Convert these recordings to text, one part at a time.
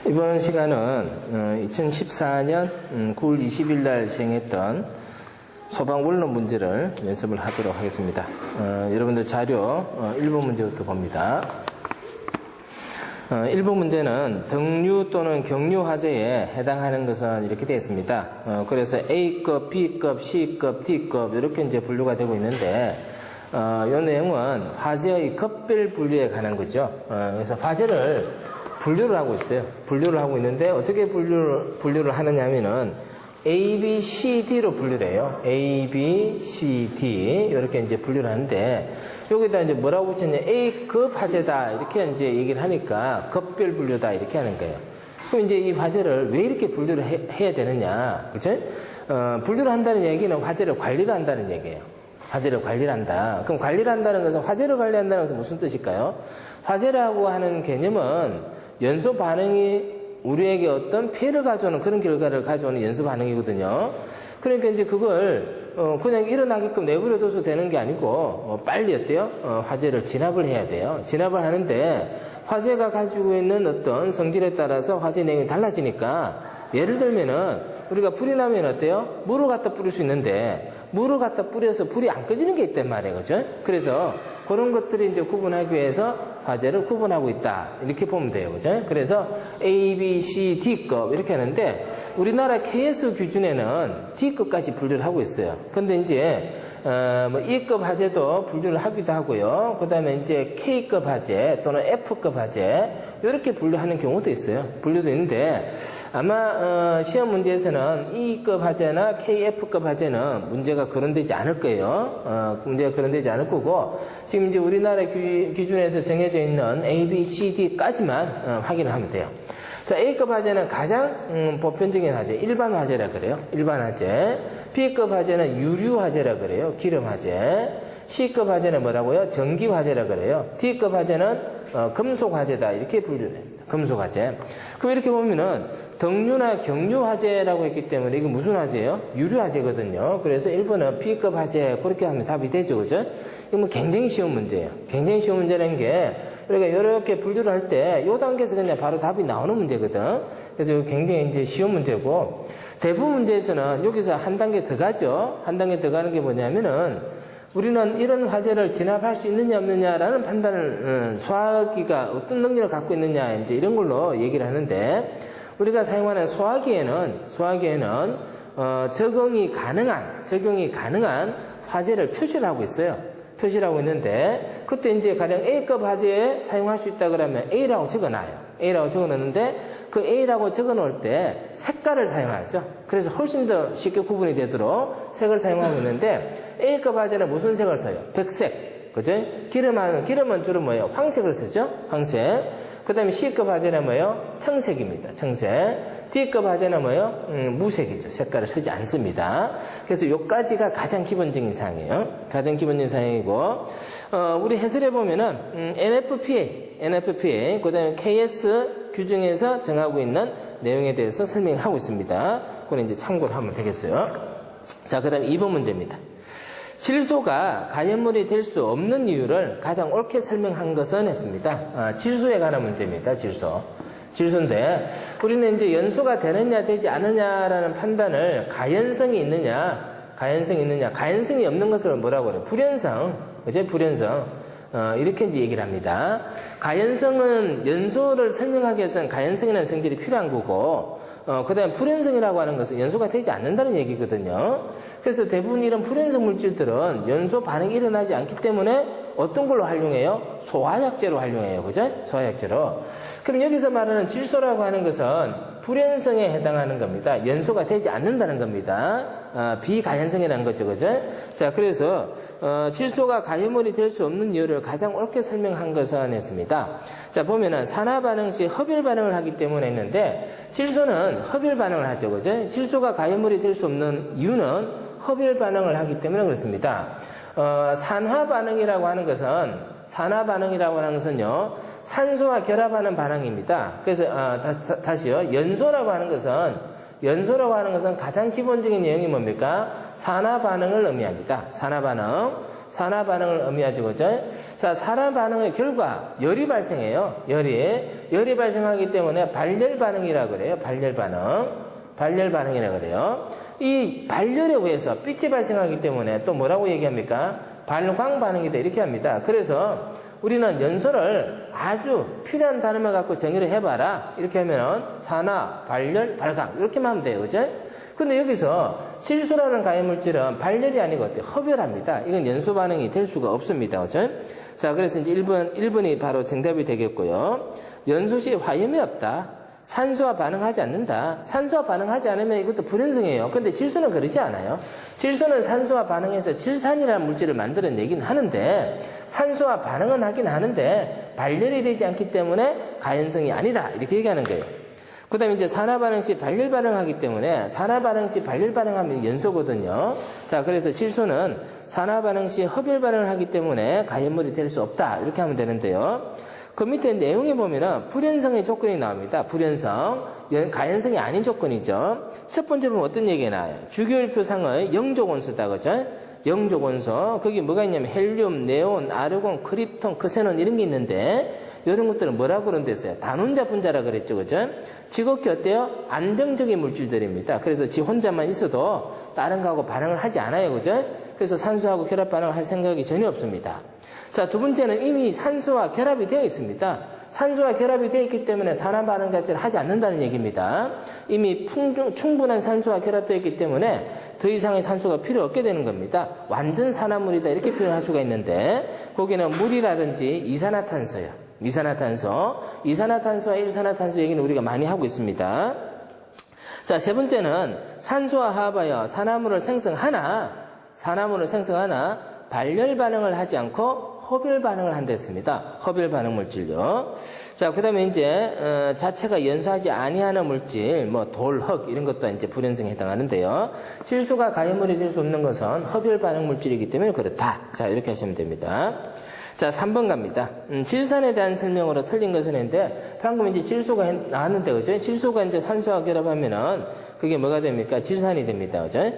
이번 시간은 2014년 9월 20일 날 시행했던 소방 원론 문제를 연습을 하도록 하겠습니다. 여러분들 자료 1번 문제부터 봅니다. 1번 문제는 등류 또는 경류 화재에 해당하는 것은 이렇게 되어 있습니다. 그래서 A급, B급, C급, D급 이렇게 이제 분류가 되고 있는데 이 내용은 화재의 급별 분류에 관한 거죠. 그래서 화재를 분류를 하고 있어요. 분류를 하고 있는데 어떻게 분류를 하느냐 하면은 A, B, C, D로 분류를 해요. A, B, C, D 이렇게 이제 분류를 하는데 여기다 이제 뭐라고 붙였냐? A급 화재다 이렇게 이제 얘기를 하니까 급별 분류다 이렇게 하는 거예요. 그럼 이제 이 화재를 왜 이렇게 분류를 해야 되느냐? 그죠? 분류를 한다는 얘기는 화재를 관리를 한다는 얘기예요. 화재를 관리를 한다. 그럼 관리를 한다는 것은 화재를 관리한다는 것은 무슨 뜻일까요? 화재라고 하는 개념은 연소 반응이 우리에게 어떤 피해를 가져오는 그런 결과를 가져오는 연소 반응이거든요. 그러니까 이제 그걸 그냥 일어나게끔 내버려둬서 되는 게 아니고 빨리 어때요? 화재를 진압을 해야 돼요. 진압을 하는데 화재가 가지고 있는 어떤 성질에 따라서 화재 내용이 달라지니까 예를 들면은 우리가 불이 나면 어때요? 물을 갖다 뿌릴 수 있는데 물을 갖다 뿌려서 불이 안 꺼지는 게 있단 말이에요. 그죠? 그래서 그런 것들을 이제 구분하기 위해서 화재를 구분하고 있다. 이렇게 보면 돼요. 그죠? 그래서 A, B, C, D급 이렇게 하는데 우리나라 KS 기준에는 D급까지 분류를 하고 있어요. 근데 이제 뭐 E급 화재도 분류를 하기도 하고요. 그 다음에 이제 K급 화재 또는 F급 화재 이렇게 분류하는 경우도 있어요. 분류도 있는데 아마 시험 문제에서는 E급 화재나 KF급 화재는 문제가 거론되지 않을 거예요. 문제가 거론되지 않을 거고 지금 이제 우리나라 기준에서 정해져 있는 A, B, C, D까지만 확인을 하면 돼요. 자, A급 화재는 가장 보편적인 화재, 일반 화재라 그래요. 일반 화재. B급 화재는 유류 화재라 그래요. 기름 화재. C급 화재는 뭐라고요? 전기 화재라 그래요. D급 화재는 금속 화재다. 이렇게 분류를 합니다. 금속 화재. 그럼 이렇게 보면은 등류나 경류 화재라고 했기 때문에 이게 무슨 화재예요? 유류 화재거든요. 그래서 1번은 B급 화재 그렇게 하면 답이 되죠. 그죠? 이거 뭐 굉장히 쉬운 문제예요. 굉장히 쉬운 문제라는 게 우리가 이렇게 분류를 할 때 이 단계에서 그냥 바로 답이 나오는 문제거든. 그래서 이거 굉장히 이제 쉬운 문제고 대부분 문제에서는 여기서 한 단계 더 가죠. 한 단계 더 가는 게 뭐냐면은 우리는 이런 화재를 진압할 수 있느냐 없느냐라는 판단을 소화기가 어떤 능력을 갖고 있느냐 이제 이런 걸로 얘기를 하는데 우리가 사용하는 소화기에는 적용이 가능한 화재를 표시를 하고 있어요. 표시를 하고 있는데 그때 이제 가령 A급 화재에 사용할 수 있다 그러면 A라고 적어놔요. A라고 적어놓는데 그 A라고 적어놓을 때 색깔을 사용하죠. 그래서 훨씬 더 쉽게 구분이 되도록 색을 사용하고 있는데 A급 화재는 무슨 색을 써요? 백색. 그죠? 기름은 주로 뭐예요? 황색을 쓰죠? 황색. 그 다음에 C급 화재는 뭐예요? 청색입니다. 청색. D급 화재는 뭐예요? 무색이죠. 색깔을 쓰지 않습니다. 그래서 요까지가 가장 기본적인 사항이에요. 가장 기본적인 사항이고, 우리 해설해 보면은, NFPA, 그 다음에 KS 규정에서 정하고 있는 내용에 대해서 설명을 하고 있습니다. 그건 이제 참고를 하면 되겠어요. 자, 그 다음에 2번 문제입니다. 질소가 가연물이 될 수 없는 이유를 가장 옳게 설명한 것은 했습니다. 질소에 관한 문제입니다. 질소인데 우리는 이제 연소가 되느냐 되지 않느냐라는 판단을 가연성이 있느냐 가연성이 없는 것을 뭐라고 그래요? 불연성. 그죠? 불연성. 이렇게 이제 얘기를 합니다. 가연성은 연소를 설명하기 위해서는 가연성이라는 성질이 필요한 거고, 그 다음에 불연성이라고 하는 것은 연소가 되지 않는다는 얘기거든요. 그래서 대부분 이런 불연성 물질들은 연소 반응이 일어나지 않기 때문에 어떤 걸로 활용해요? 소화약제로 활용해요. 그죠? 소화약제로. 그럼 여기서 말하는 질소라고 하는 것은 불연성에 해당하는 겁니다. 연소가 되지 않는다는 겁니다. 비가연성이라는 거죠. 그죠? 자, 그래서 질소가 가연물이 될 수 없는 이유를 가장 옳게 설명한 것은 했습니다. 자, 보면은 산화 반응 시 흡열 반응을 하기 때문에 했는데 질소는 흡열 반응을 하죠. 그죠? 질소가 가연물이 될 수 없는 이유는 흡열 반응을 하기 때문에 그렇습니다. 산화 반응이라고 하는 것은요, 산소와 결합하는 반응입니다. 그래서, 다시요, 연소라고 하는 것은 연소라고 하는 것은 가장 기본적인 내용이 뭡니까? 산화 반응을 의미합니다. 산화 반응. 산화 반응을 의미하죠. 그죠? 자, 산화 반응의 결과, 열이 발생해요. 열이 발생하기 때문에 발열 반응이라고 그래요. 발열 반응. 발열 반응이라고 그래요. 이 발열에 의해서 빛이 발생하기 때문에 또 뭐라고 얘기합니까? 발광 반응이다. 이렇게 합니다. 그래서 우리는 연소를 아주 필요한 단어만 갖고 정의를 해봐라. 이렇게 하면은 산화, 발열, 발광 이렇게만 하면 돼요. 그죠? 근데 여기서 질소라는 가해물질은 발열이 아니고 어때요? 흡열합니다. 이건 연소 반응이 될 수가 없습니다. 그죠? 자, 그래서 이제 1번이 바로 정답이 되겠고요. 연소 시 화염이 없다. 산소와 반응하지 않는다. 산소와 반응하지 않으면 이것도 불연성이에요. 근데 질소는 그러지 않아요. 질소는 산소와 반응해서 질산이라는 물질을 만들어내긴 하는데 산소와 반응은 하긴 하는데 발열이 되지 않기 때문에 가연성이 아니다. 이렇게 얘기하는 거예요. 그 다음에 이제 산화 반응 시 발열 반응하기 때문에 산화 반응 시 발열 반응하면 연소거든요. 자, 그래서 질소는 산화 반응 시 흡열 반응을 하기 때문에 가연물이 될 수 없다. 이렇게 하면 되는데요. 그 밑에 내용에 보면은 불연성의 조건이 나옵니다. 불연성, 가연성이 아닌 조건이죠. 첫 번째 보면 어떤 얘기가 나와요? 주기율표상의 영족원소다, 그죠? 영족원소. 거기 뭐가 있냐면 헬륨, 네온, 아르곤, 크립톤, 크세논 이런 게 있는데 이런 것들은 뭐라고 그런댔어요? 단혼자 분자라 그랬죠, 그죠? 지극히 어때요? 안정적인 물질들입니다. 그래서 지 혼자만 있어도 다른 거하고 반응을 하지 않아요, 그죠? 그래서 산소하고 결합 반응을 할 생각이 전혀 없습니다. 자, 두 번째는 이미 산소와 결합이 되어 있습니다. 산소와 결합이 되어 있기 때문에 산화 반응 자체를 하지 않는다는 얘기입니다. 이미 충분한 산소와 결합되어 있기 때문에 더 이상의 산소가 필요 없게 되는 겁니다. 완전 산화물이다 이렇게 표현할 수가 있는데 거기는 물이라든지 이산화탄소요. 이산화탄소와 일산화탄소 얘기는 우리가 많이 하고 있습니다. 자, 세 번째는 산소와 화합하여 산화물을 생성하나 발열 반응을 하지 않고 흡열 반응을 한댔습니다. 흡열 반응 물질요. 자, 그 다음에 이제, 자체가 연소하지 아니하는 물질, 뭐, 돌, 흙, 이런 것도 이제 불연성에 해당하는데요. 질소가 가연물이 될 수 없는 것은 흡열 반응 물질이기 때문에 그렇다. 자, 이렇게 하시면 됩니다. 자, 3번 갑니다. 질산에 대한 설명으로 틀린 것은 했는데, 방금 이제 질소가 나왔는데, 그죠? 질소가 이제 산소와 결합하면은, 그게 뭐가 됩니까? 질산이 됩니다. 그죠?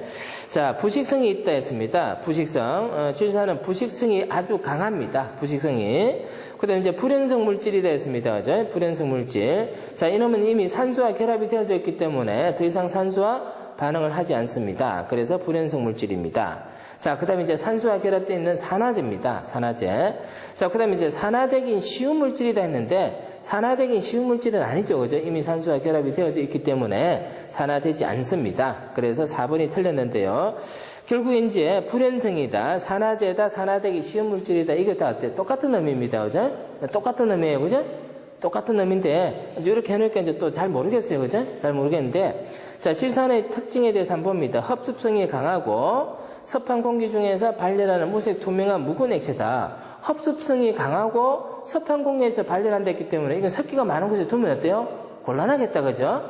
자, 부식성이 있다 했습니다. 부식성. 질산은 부식성이 아주 강합니다. 부식성이. 그 다음에 이제 불연성 물질이다 했습니다. 그죠? 불연성 물질. 자, 이놈은 이미 산소와 결합이 되어져 있기 때문에 더 이상 산소와 반응을 하지 않습니다. 그래서 불연성 물질입니다. 자, 그 다음에 이제 산소와 결합되어 있는 산화제입니다. 산화제. 자, 그 다음에 이제 산화되긴 쉬운 물질이다 했는데, 산화되긴 쉬운 물질은 아니죠. 그죠? 이미 산소와 결합이 되어져 있기 때문에 산화되지 않습니다. 그래서 4번이 틀렸는데요. 결국 이제 불연성이다, 산화제다, 산화되기 쉬운 물질이다. 이게 다 똑같은 의미입니다. 그죠? 똑같은 의미예요. 그죠? 똑같은 의미인데 이렇게 해놓으니까 이제 또 잘 모르겠어요. 그죠? 잘 모르겠는데 자, 질산의 특징에 대해서 한번 봅니다. 흡습성이 강하고 습한 공기 중에서 발열하는 무색 투명한 묵은 액체다. 흡습성이 강하고 습한 공기에서 발열한다기 때문에 이건 습기가 많은 곳에 두면 어때요? 곤란하겠다. 그죠?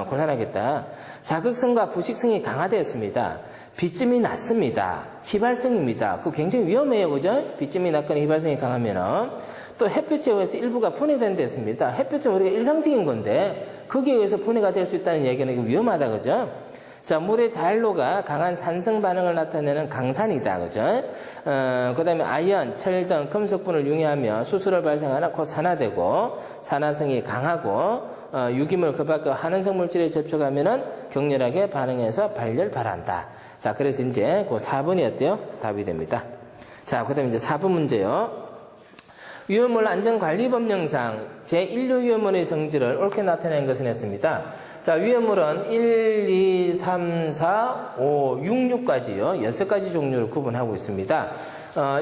곤란하겠다. 자극성과 부식성이 강화되었습니다. 비점이 낮습니다. 휘발성입니다. 그거 굉장히 위험해요. 그죠? 비점이 낮거나 휘발성이 강하면은 또 햇볕에 의해서 일부가 분해된다 했습니다. 햇볕은 우리가 일상적인 건데 거기에 의해서 분해가 될 수 있다는 얘기는 이거 위험하다. 그죠? 자, 물의 자일로가 강한 산성 반응을 나타내는 강산이다. 그죠? 그 다음에 아연, 철 등 금속분을 융해하며 수소를 발생하나 곧 산화되고 산화성이 강하고 유기물 그 밖의 한원성 물질에 접촉하면은 격렬하게 반응해서 발열 발한다. 자, 그래서 이제 그 4번이 어때요? 답이 됩니다. 자, 그 다음에 이제 4번 문제요. 위험물 안전관리법령상 제1류 위험물의 성질을 옳게 나타낸 것은 했습니다. 자, 위험물은 1, 2, 3, 4, 5, 6, 6까지요. 6가지 종류를 구분하고 있습니다.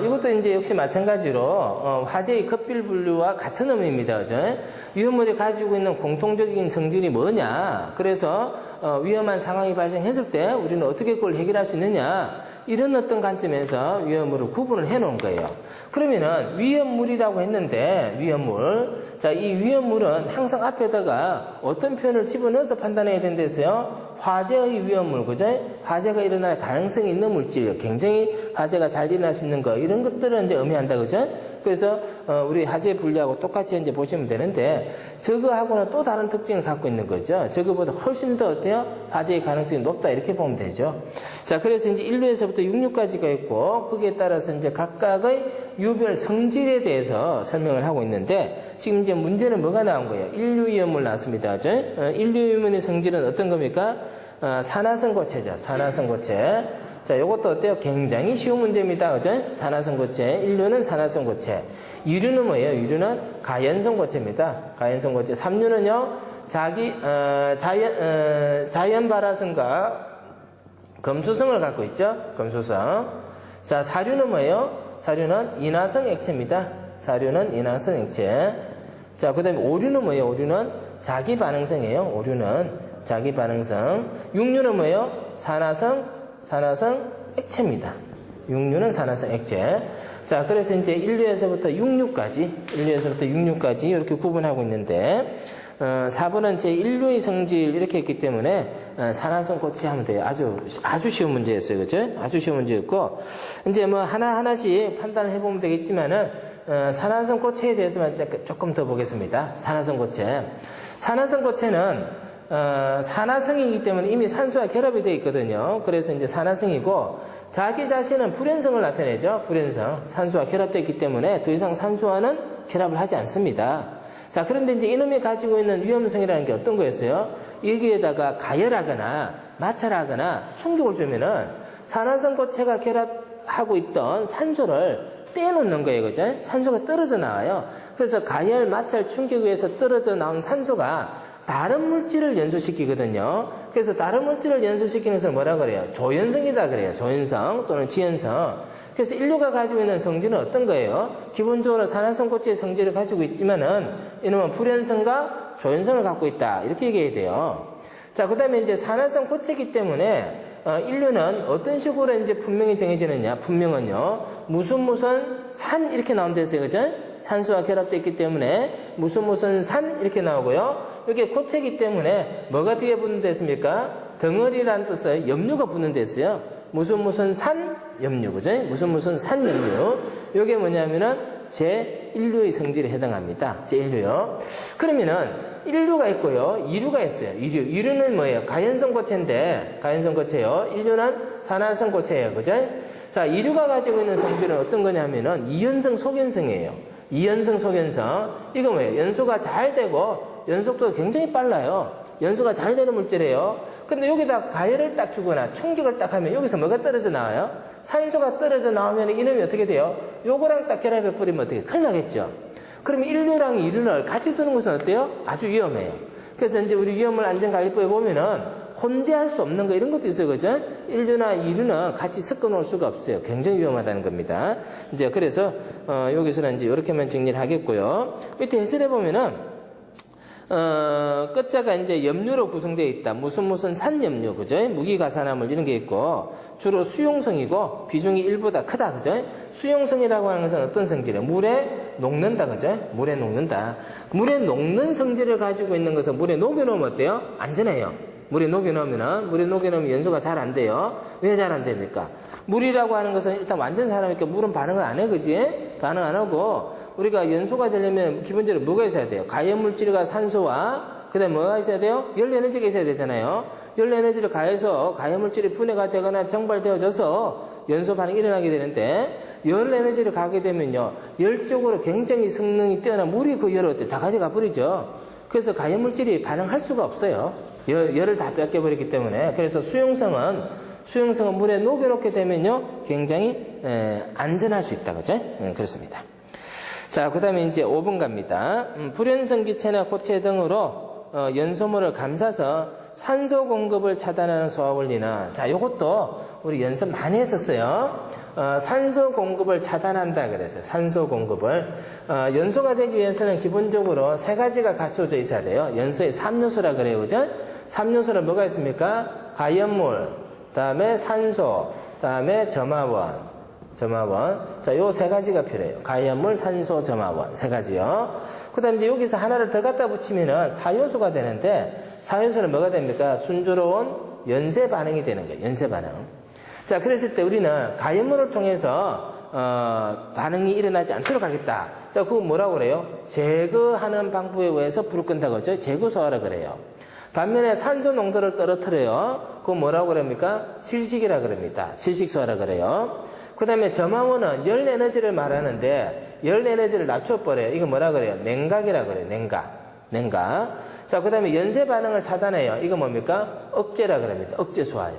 이것도 이제 역시 마찬가지로 화재의 급필 분류와 같은 의미입니다. 그죠? 위험물이 가지고 있는 공통적인 성질이 뭐냐? 그래서 위험한 상황이 발생했을 때 우리는 어떻게 그걸 해결할 수 있느냐? 이런 어떤 관점에서 위험물을 구분을 해 놓은 거예요. 그러면은 위험물이라고 했는데 위험물. 자, 이 위험물은 항상 앞에다가 어떤 표현을 집어넣어서 판단해야 된댔어요? 화재의 위험물, 그죠? 화재가 일어날 가능성이 있는 물질, 굉장히 화재가 잘 일어날 수 있는 거, 이런 것들은 이제 의미한다, 그죠? 그래서, 우리 하재 분리하고 똑같이 이제 보시면 되는데, 저거하고는 또 다른 특징을 갖고 있는 거죠. 저거보다 훨씬 더 어때요? 화재의 가능성이 높다, 이렇게 보면 되죠. 자, 그래서 이제 1류에서부터 6류까지가 있고, 거기에 따라서 이제 각각의 유별 성질에 대해서 설명을 하고 있는데, 지금 이제 문제는 뭐가 나온 거예요? 1류 이온물 나왔습니다. 그죠? 1류 이온물의 성질은 어떤 겁니까? 산화성 고체죠. 산화성 고체. 자, 요것도 어때요? 굉장히 쉬운 문제입니다. 그죠? 산화성 고체. 1류는 산화성 고체. 2류는 뭐예요? 2류는 가연성 고체입니다. 가연성 고체. 3류는요, 자연 발화성과 금수성을 갖고 있죠? 금수성. 자, 4류는 뭐예요? 4류는 인화성 액체입니다. 4류는 인화성 액체. 자, 그 다음에 5류는 뭐예요? 5류는 자기 반응성이에요. 5류는 자기 반응성. 6류는 뭐예요? 산화성 액체입니다. 6류는 산화성 액체. 자, 그래서 이제 1류에서부터 6류까지 이렇게 구분하고 있는데, 4번은 제 1류의 성질 이렇게 했기 때문에, 산화성 고체 하면 돼요. 아주 쉬운 문제였어요. 그죠? 아주 쉬운 문제였고, 이제 뭐 하나하나씩 판단을 해보면 되겠지만은, 산화성 고체에 대해서만 조금 더 보겠습니다. 산화성 고체. 산화성 고체는 산화성이기 때문에 이미 산소와 결합이 되어 있거든요. 그래서 이제 산화성이고, 자기 자신은 불연성을 나타내죠. 불연성. 산소와 결합되어 있기 때문에 더 이상 산소와는 결합을 하지 않습니다. 자, 그런데 이제 이놈이 가지고 있는 위험성이라는 게 어떤 거였어요? 여기에다가 가열하거나 마찰하거나 충격을 주면은 산화성 고체가 결합하고 있던 산소를 떼놓는 거예요. 그죠? 산소가 떨어져 나와요. 그래서 가열, 마찰, 충격에 의해서 떨어져 나온 산소가 다른 물질을 연소시키거든요. 그래서 다른 물질을 연소시키는 것을 뭐라 그래요? 조연성이다 그래요. 조연성 또는 지연성. 그래서 인류가 가지고 있는 성질은 어떤 거예요? 기본적으로 산화성 고체의 성질을 가지고 있지만은 이놈은 불연성과 조연성을 갖고 있다. 이렇게 얘기해야 돼요. 자, 그 다음에 이제 산화성 고체이기 때문에 인류는 어떤 식으로 이제 분명히 정해지느냐? 분명은요, 무슨 산 이렇게 나온댔어요. 그죠? 산소와 결합되어 있기 때문에 무슨 산 이렇게 나오고요. 이게 고체이기 때문에 뭐가 뒤에 붙는 데있습니까? 덩어리라는 뜻의 염류가 붙는 데있어요. 무슨 산 염류, 그죠? 무슨 산 염류. 이게 뭐냐면은 제1류의 성질에 해당합니다. 제1류요. 그러면은 1류가 있고요. 2류가 있어요. 2류는 뭐예요? 가연성 고체인데, 가연성 고체요. 1류는 산화성 고체예요. 그죠? 자, 2류가 가지고 있는 성질은 어떤 거냐면은 이연성, 속연성이에요. 이연성, 속연성. 이거 뭐예요? 연소가 잘 되고 연속도가 굉장히 빨라요. 연소가 잘 되는 물질이에요. 근데 여기다 가열을 딱 주거나 충격을 딱 하면 여기서 뭐가 떨어져 나와요? 산소가 떨어져 나오면 이놈이 어떻게 돼요? 요거랑 딱 결합해 버리면 어떻게 큰일 나겠죠? 그러면 1류랑 2류를 같이 두는 것은 어때요? 아주 위험해요. 그래서 이제 우리 위험물 안전관리법에 보면은 혼재할 수 없는 거 이런 것도 있어요. 그죠? 1류나 2류는 같이 섞어 놓을 수가 없어요. 굉장히 위험하다는 겁니다. 이제 그래서 여기서는 이제 이렇게만 정리를 하겠고요. 밑에 해설해 보면은 끝자가 이제 염류로 구성되어 있다. 무슨 산염류, 그죠? 무기가산화물 이런 게 있고, 주로 수용성이고, 비중이 1보다 크다, 그죠? 수용성이라고 하는 것은 어떤 성질이에요? 물에 녹는다, 그죠? 물에 녹는다. 물에 녹는 성질을 가지고 있는 것은 물에 녹여놓으면 어때요? 안전해요. 물에 녹여놓으면 연소가 잘 안 돼요. 왜 잘 안 됩니까? 물이라고 하는 것은 일단 완전 사람이니까 물은 반응을 안 해, 그지? 반응 안 하고, 우리가 연소가 되려면 기본적으로 뭐가 있어야 돼요? 가연물질과 산소와, 그 다음에 뭐가 있어야 돼요? 열에너지가 있어야 되잖아요. 열에너지를 가해서 가연물질이 분해가 되거나 정발되어져서 연소 반응이 일어나게 되는데, 열에너지를 가게 되면요, 열적으로 굉장히 성능이 뛰어난 물이 그 열을 다 가져가 버리죠. 그래서 가연물질이 반응할 수가 없어요. 열을 다 뺏겨버리기 때문에. 그래서 수용성은 물에 녹여놓게 되면요, 굉장히 안전할 수 있다, 그죠? 그렇습니다. 자, 그 다음에 이제 5번 갑니다. 불연성 기체나 고체 등으로 연소물을 감싸서 산소 공급을 차단하는 소화원리는, 자, 요것도 우리 연습 많이 했었어요. 산소 공급을 차단한다 그랬어요. 산소 공급을. 연소가 되기 위해서는 기본적으로 세 가지가 갖춰져 있어야 돼요. 연소의 3요소라 그래요. 그죠? 3요소는 뭐가 있습니까? 가연물, 그 다음에 산소, 그 다음에 점화원. 자, 요 세 가지가 필요해요. 가연물, 산소, 점화원. 세 가지요. 그 다음에 이제 여기서 하나를 더 갖다 붙이면은 4요소가 되는데, 4요소는 뭐가 됩니까? 순조로운 연쇄 반응이 되는 거예요. 연쇄 반응. 자, 그랬을 때 우리는 가연물을 통해서 반응이 일어나지 않도록 하겠다. 자, 그거 뭐라고 그래요? 제거하는 방법에 의해서 불을 끈다고 하죠. 제거소화라 그래요. 반면에 산소 농도를 떨어뜨려요. 그거 뭐라고 그럽니까? 질식이라 그럽니다. 질식소화라 그래요. 그 다음에 점화원은 열 에너지를 말하는데 열 에너지를 낮춰버려요. 이거 뭐라 그래요? 냉각이라 그래요. 냉각. 자, 그 다음에 연쇄 반응을 차단해요. 이거 뭡니까? 억제라 그럽니다. 억제소화요.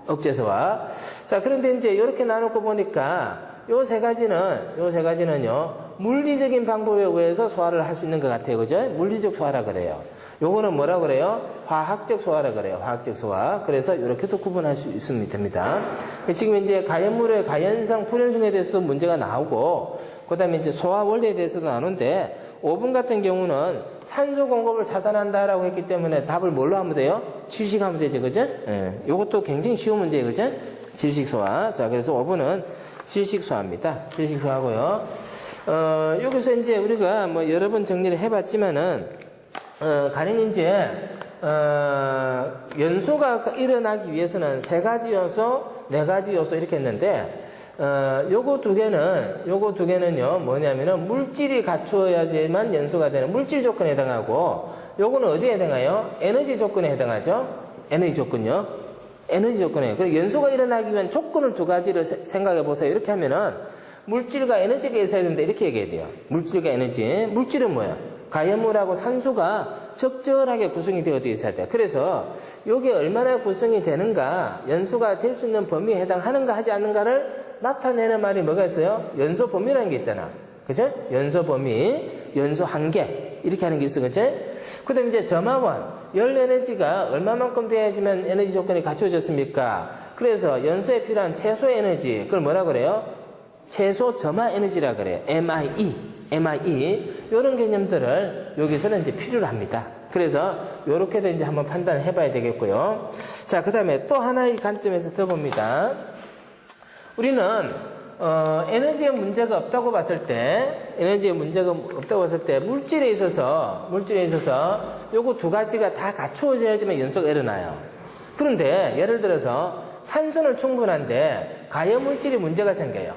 억제소화. 자, 그런데 이제 이렇게 나누고 보니까 요 세 가지는요, 물리적인 방법에 의해서 소화를 할 수 있는 것 같아요. 그죠? 물리적 소화라 그래요. 요거는 뭐라 그래요? 화학적 소화라 그래요. 화학적 소화. 그래서 이렇게도 구분할 수 있으면 됩니다. 지금 이제 가연물의 가연성, 불연성에 대해서도 문제가 나오고, 그 다음에 이제 소화 원리에 대해서도 나오는데, 5번 같은 경우는 산소 공급을 차단한다라고 했기 때문에 답을 뭘로 하면 돼요? 질식하면 되죠. 그죠? 예. 요것도 굉장히 쉬운 문제예요. 그죠? 질식소화. 자, 그래서 5번은 질식소화입니다. 질식소화고요. 여기서 이제 우리가 뭐 여러 번 정리를 해봤지만은, 가령 이제, 연소가 일어나기 위해서는 3가지 요소, 4가지 요소 이렇게 했는데, 요거 두 개는요, 뭐냐면은 물질이 갖추어야지만 연소가 되는 물질 조건에 해당하고, 요거는 어디에 해당해요? 에너지 조건에 해당하죠? 에너지 조건요. 에너지 조건이에요. 그리고 연소가 일어나기 위한 조건을 2가지를 생각해 보세요. 이렇게 하면은, 물질과 에너지가 있어야 되는데 이렇게 얘기해야 돼요. 물질과 에너지. 물질은 뭐예요? 가연물하고 산소가 적절하게 구성이 되어져 있어야 돼요. 그래서 이게 얼마나 구성이 되는가, 연소가 될 수 있는 범위에 해당하는가 하지 않는가를 나타내는 말이 뭐가 있어요? 연소 범위라는 게 있잖아. 그죠? 연소 범위, 연소 한계 이렇게 하는 게 있어. 그죠? 그 다음에 이제 점화원, 열 에너지가 얼마만큼 돼야지만 에너지 조건이 갖춰졌습니까? 그래서 연소에 필요한 최소 에너지, 그걸 뭐라 그래요? 최소 점화 에너지라 그래요. MIE. 이런 개념들을 여기서는 이제 필요로 합니다. 그래서 이렇게도 이제 한번 판단을 해봐야 되겠고요. 자, 그 다음에 또 하나의 관점에서 더 봅니다. 우리는 에너지에 문제가 없다고 봤을 때, 물질에 있어서 요거 2가지가 다 갖추어져야지만 연소가 일어나요. 그런데 예를 들어서 산소는 충분한데 가연물질이 문제가 생겨요.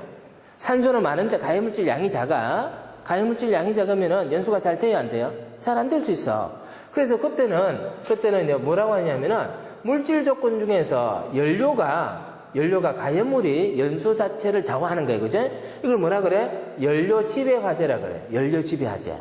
산소는 많은데 가연물질 양이 작아. 가연물질 양이 작으면은 연소가 잘 돼야 안 돼요? 잘 안 될 수 있어. 그래서 그때는 뭐라고 하냐면은 물질 조건 중에서 연료가 가연물이 연소 자체를 좌우하는 거예요. 그죠? 이걸 뭐라 그래? 연료 지배 화재라 그래. 연료 지배 화재.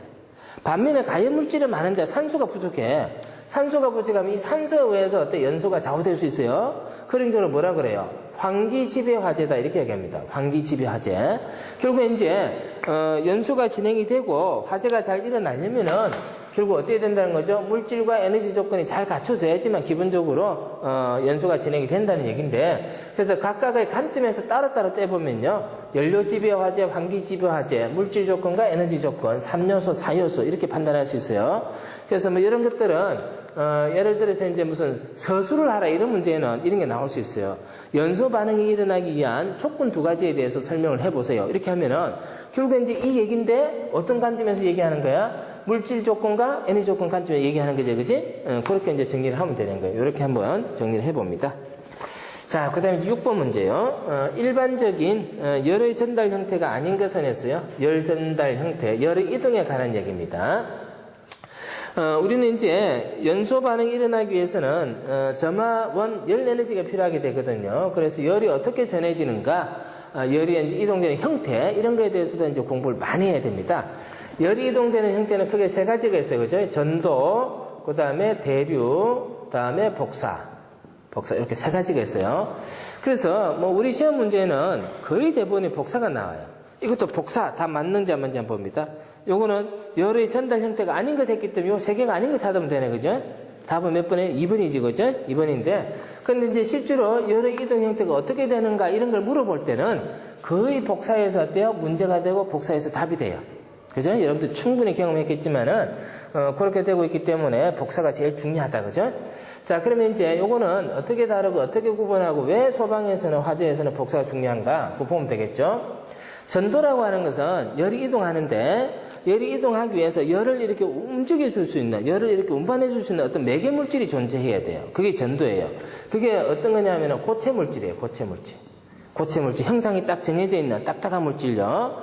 반면에 가연물질은 많은데 산소가 부족해. 산소가 부족하면 이 산소에 의해서 어때? 연소가 좌우될 수 있어요. 그런 경우를 뭐라 그래요? 환기 지배 화재다 이렇게 얘기합니다. 환기 지배 화재. 결국 이제 연소가 진행이 되고 화재가 잘 일어나려면은 결국 어떻게 된다는 거죠? 물질과 에너지 조건이 잘 갖춰져야지만 기본적으로 연소가 진행이 된다는 얘기인데, 그래서 각각의 관점에서 따로따로 떼보면요, 연료 지배 화재, 환기 지배 화재, 물질 조건과 에너지 조건, 3요소, 4요소 이렇게 판단할 수 있어요. 그래서 뭐 이런 것들은 예를 들어서 이제 무슨 서술을 하라 이런 문제는 이런 게 나올 수 있어요. 연소 반응이 일어나기 위한 조건 2가지에 대해서 설명을 해보세요. 이렇게 하면은 결국 이제 이 얘기인데 어떤 관점에서 얘기하는 거야? 물질 조건과 에너지 조건 관점에 얘기하는 거죠, 그지? 그렇게 이제 정리를 하면 되는 거예요. 이렇게 한번 정리를 해봅니다. 자, 그 다음에 6번 문제요. 일반적인 열의 전달 형태가 아닌 것은 했어요. 열 전달 형태, 열의 이동에 관한 얘기입니다. 우리는 이제 연소 반응이 일어나기 위해서는 점화원 열 에너지가 필요하게 되거든요. 그래서 열이 어떻게 전해지는가, 열이 이제 이동되는 형태, 이런 거에 대해서도 이제 공부를 많이 해야 됩니다. 열이 이동되는 형태는 크게 3가지가 있어요. 그죠? 전도, 그 다음에 대류, 그 다음에 복사, 이렇게 3가지가 있어요. 그래서 뭐 우리 시험 문제는 거의 대부분이 복사가 나와요. 이것도 복사 다 맞는지 안 맞는지 한번 봅니다. 요거는 열의 전달 형태가 아닌 것 했기 때문에 요 3개가 아닌 거 찾으면 되네. 그죠? 답은 몇 번에? 2번이지. 그죠? 2번인데. 근데 이제 실제로 열의 이동 형태가 어떻게 되는가 이런 걸 물어볼 때는 거의 복사해서 어때요? 문제가 되고 복사해서 답이 돼요. 그죠? 여러분들 충분히 경험했겠지만은, 그렇게 되고 있기 때문에 복사가 제일 중요하다. 그죠? 자, 그러면 이제 요거는 어떻게 다르고 어떻게 구분하고 왜 소방에서는 화재에서는 복사가 중요한가? 그거 보면 되겠죠? 전도라고 하는 것은 열이 이동하는데, 열이 이동하기 위해서 열을 이렇게 움직여 줄 수 있는, 열을 이렇게 운반해 줄 수 있는 어떤 매개 물질이 존재해야 돼요. 그게 전도예요. 그게 어떤 거냐면은 고체 물질이에요. 고체 물질. 고체 물질, 형상이 딱 정해져 있는 딱딱한 물질요.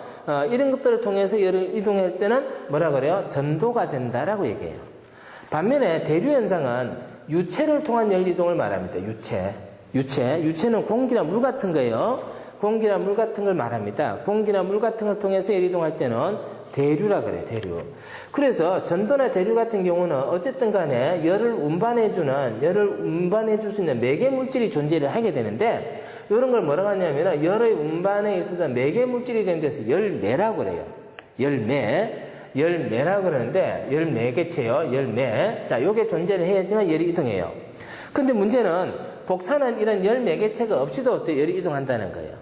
이런 것들을 통해서 열을 이동할 때는 뭐라 그래요? 전도가 된다라고 얘기해요. 반면에 대류 현상은 유체를 통한 열 이동을 말합니다. 유체는 공기나 물 같은 거예요. 공기나 물 같은 걸 말합니다. 공기나 물 같은 걸 통해서 열 이동할 때는 대류라 그래요, 대류. 그래서 전도나 대류 같은 경우는 어쨌든 간에 열을 운반해 줄 수 있는 매개 물질이 존재를 하게 되는데, 이런 걸 뭐라고 하냐면, 열의 운반에 있어서 매개 물질이 되는 데서 열매라고 그래요. 열매라고 그러는데, 열매개체요, 열매. 자, 요게 존재를 해야지만 열이 이동해요. 근데 문제는, 복사는 이런 열매개체가 없이도 어때 열이 이동한다는 거예요.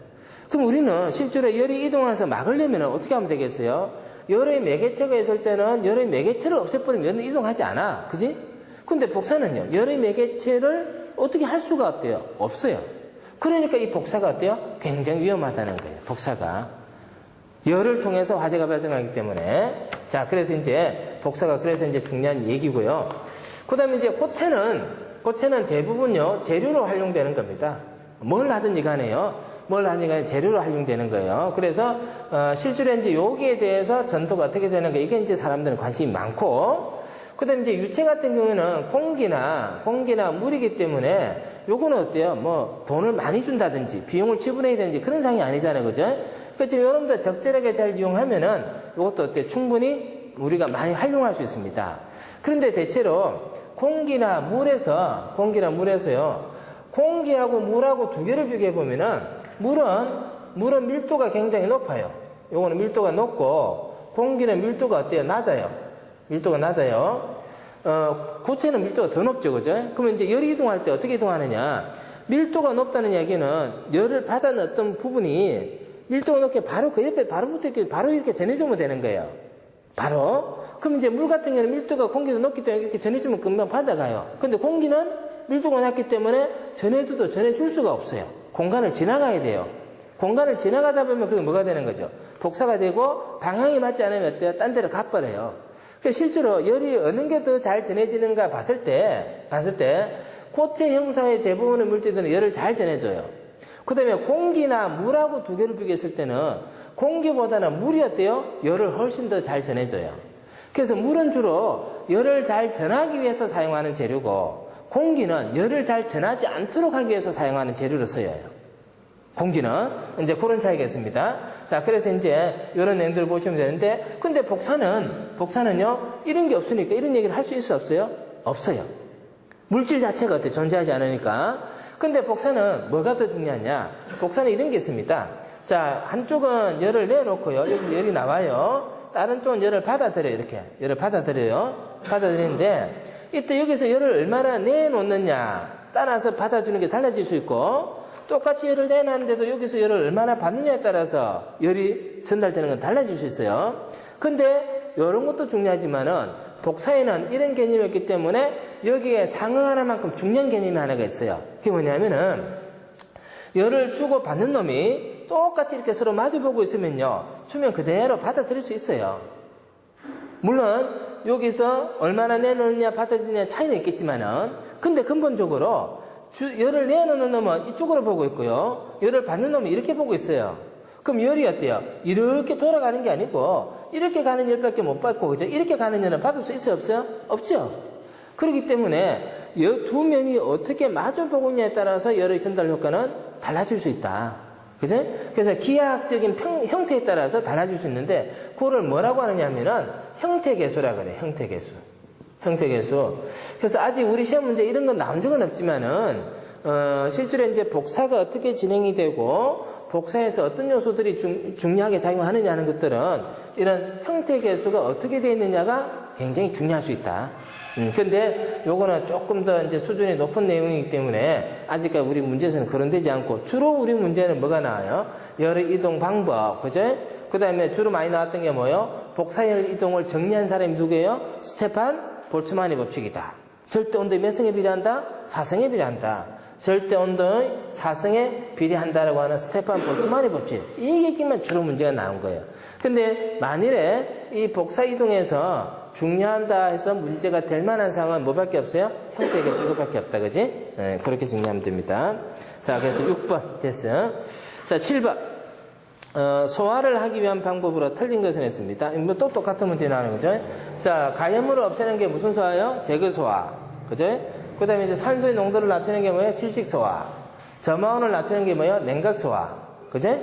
그럼 우리는 실제로 열이 이동해서 막으려면 어떻게 하면 되겠어요? 열의 매개체가 있을 때는 열의 매개체를 없애버리면 열은 이동하지 않아. 그지? 근데 복사는요, 열의 매개체를 어떻게 할 수가 없대요? 없어요. 그러니까 이 복사가 어때요? 굉장히 위험하다는 거예요. 복사가. 열을 통해서 화재가 발생하기 때문에. 자, 그래서 이제 복사가 그래서 이제 중요한 얘기고요. 그 다음에 이제 고체는 대부분요, 재료로 활용되는 겁니다. 뭘 하든지 간에요. 재료로 활용되는 거예요. 그래서, 실제로 이제 여기에 대해서 전도가 어떻게 되는가, 이게 이제 사람들은 관심이 많고, 그 다음에 이제 유체 같은 경우에는 공기나 물이기 때문에, 요거는 어때요? 뭐, 돈을 많이 준다든지, 비용을 지불해야 되는지 그런 상황이 아니잖아요. 그죠? 그렇지만 여러분들 적절하게 잘 이용하면은, 요것도 어때요? 충분히 우리가 많이 활용할 수 있습니다. 그런데 대체로, 공기나 물에서요, 공기하고 물하고 두 개를 비교해보면은, 물은 밀도가 굉장히 높아요. 요거는 밀도가 높고, 공기는 밀도가 어때요? 낮아요. 고체는 밀도가 더 높죠, 그죠? 그러면 이제 열이 이동할 때 어떻게 이동하느냐? 밀도가 높다는 이야기는 열을 받은 어떤 부분이 밀도가 높게 바로 그 옆에 바로 붙어 있길 바로 이렇게 전해주면 되는 거예요. 바로. 그럼 이제 물 같은 경우는 밀도가 공기도 높기 때문에 이렇게 전해주면 금방 받아가요. 근데 공기는 밀도가 낮기 때문에 전해줘도 전해줄 수가 없어요. 공간을 지나가야 돼요. 공간을 지나가다 보면 그게 뭐가 되는 거죠? 복사가 되고 방향이 맞지 않으면 어때요? 딴 데로 가버려요. 그러니까 실제로 열이 어느 게 더 잘 전해지는가 봤을 때 고체 형상의 대부분의 물질들은 열을 잘 전해줘요. 그 다음에 공기나 물하고 두 개를 비교했을 때는 공기보다는 물이 어때요? 열을 훨씬 더 잘 전해줘요. 그래서 물은 주로 열을 잘 전하기 위해서 사용하는 재료고, 공기는 열을 잘 전하지 않도록 하기 위해서 사용하는 재료로 쓰여요. 공기는 이제 그런 차이겠습니다. 자, 그래서 이제 이런 내용들을 보시면 되는데, 근데 복사는요, 이런 게 없으니까 이런 얘기를 할 수 있어 없어요? 없어요. 물질 자체가 어때? 존재하지 않으니까. 근데 복사는 뭐가 더 중요하냐? 복사는 이런 게 있습니다. 자, 한쪽은 열을 내놓고요. 여기 열이 나와요. 다른 쪽은 열을 받아들여요. 이렇게. 열을 받아들이는데, 이때 여기서 열을 얼마나 내놓느냐 따라서 받아주는 게 달라질 수 있고, 똑같이 열을 내놨는데도 여기서 열을 얼마나 받느냐에 따라서 열이 전달되는 건 달라질 수 있어요. 근데 이런 것도 중요하지만은 복사에는 이런 개념이 있기 때문에 여기에 상응하는 만큼 중요한 개념이 하나가 있어요. 그게 뭐냐면은 열을 주고 받는 놈이 똑같이 이렇게 서로 마주보고 있으면요, 주면 그대로 받아들일 수 있어요. 물론 여기서 얼마나 내놓느냐 받아들이냐 차이는 있겠지만은, 근데 근본적으로 열을 내놓는 놈은 이쪽으로 보고 있고요, 열을 받는 놈은 이렇게 보고 있어요. 그럼 열이 어때요? 이렇게 돌아가는 게 아니고 이렇게 가는 열밖에 못 받고, 그죠? 이렇게 가는 열은 받을 수 있어요, 없어요? 없죠. 그렇기 때문에 두 면이 어떻게 마주보고 있냐에 따라서 열의 전달 효과는 달라질 수 있다. 그죠? 그래서 기하학적인 형태에 따라서 달라질 수 있는데, 그걸 뭐라고 하느냐면은 형태계수라 그래요. 형태계수. 그래서 아직 우리 시험 문제 이런 건 나온 적은 없지만은, 실제로 이제 복사가 어떻게 진행이 되고, 복사에서 어떤 요소들이 중요하게 작용하느냐 하는 것들은 이런 형태계수가 어떻게 되어 있느냐가 굉장히 중요할 수 있다. 근데 요거는 조금 더 이제 수준이 높은 내용이기 때문에 아직까지 우리 문제에서는 거론되지 않고, 주로 우리 문제는 뭐가 나와요? 열의 이동 방법, 그죠? 그 다음에 주로 많이 나왔던 게 뭐예요? 복사열 이동을 정리한 사람이 누구예요? 스테판 볼츠만의 법칙이다. 절대 온도의 몇 성에 비례한다? 4성에 비례한다. 절대 온도의 4성에 비례한다라고 하는 스테판 볼츠만의 법칙. 이 얘기만 주로 문제가 나온 거예요. 근데 만일에 이 복사 이동에서 중요하다 해서 문제가 될 만한 상황은 뭐밖에 없어요? 형태 개수 이것밖에 없다, 그지? 네, 그렇게 정리하면 됩니다. 자, 그래서 6번 됐어요. 자, 7번. 소화를 하기 위한 방법으로 틀린 것은 했습니다. 뭐 또 똑같은 문제 나오는 거죠. 자, 가염물을 없애는 게 무슨 소화예요? 제거소화. 그죠? 그 다음에 이제 산소의 농도를 낮추는 게 뭐예요? 질식소화. 점화온을 낮추는 게 뭐예요? 냉각소화. 그죠?